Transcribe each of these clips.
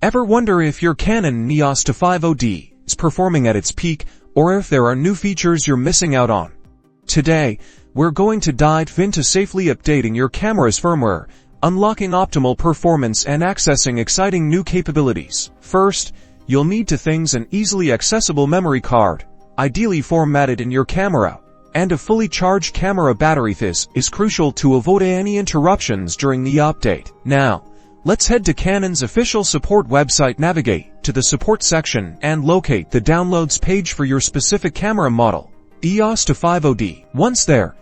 Ever wonder if your Canon Eos 250d is performing at its peak, or if there are new features you're missing out on? Today, we're going to dive into safely updating your camera's firmware, unlocking optimal performance and accessing exciting new capabilities. First, you'll need an easily accessible memory card, ideally formatted in your camera, and a fully charged camera battery. This is crucial to avoid any interruptions during the update. Now, let's head to Canon's official support website. Navigate to the support section and locate the downloads page for your specific camera model, Eos 250d. Once there,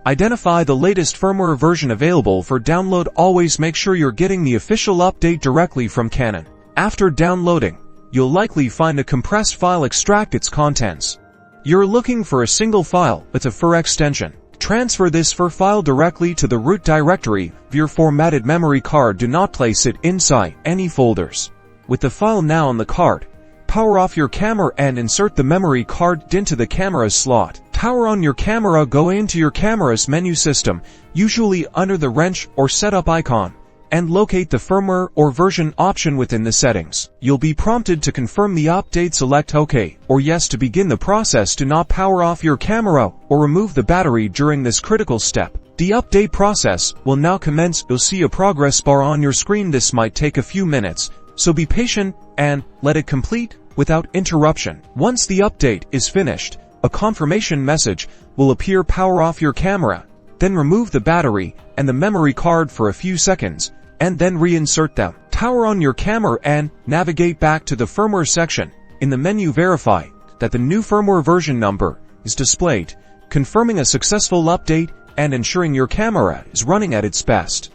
identify the latest firmware version available for download. Always make sure you're getting the official update directly from Canon. After downloading, you'll likely find a compressed file. Extract its contents. You're looking for a single file with a FIR extension. Transfer this FIR file directly to the root directory of your formatted memory card. Do not place it inside any folders. With the file now on the card, power off your camera and insert the memory card into the camera slot. Power on your camera. Go into your camera's menu system, usually under the wrench or setup icon, and locate the firmware or version option within the settings. You'll be prompted to confirm the update. Select OK or Yes to begin the process. Do not power off your camera or remove the battery during this critical step. The update process will now commence. You'll see a progress bar on your screen. This might take a few minutes, so be patient and let it complete without interruption. Once the update is finished, a confirmation message will appear. Power off your camera, then remove the battery and the memory card for a few seconds, and then reinsert them. Power on your camera and navigate back to the firmware section. In the menu, verify that the new firmware version number is displayed, confirming a successful update and ensuring your camera is running at its best.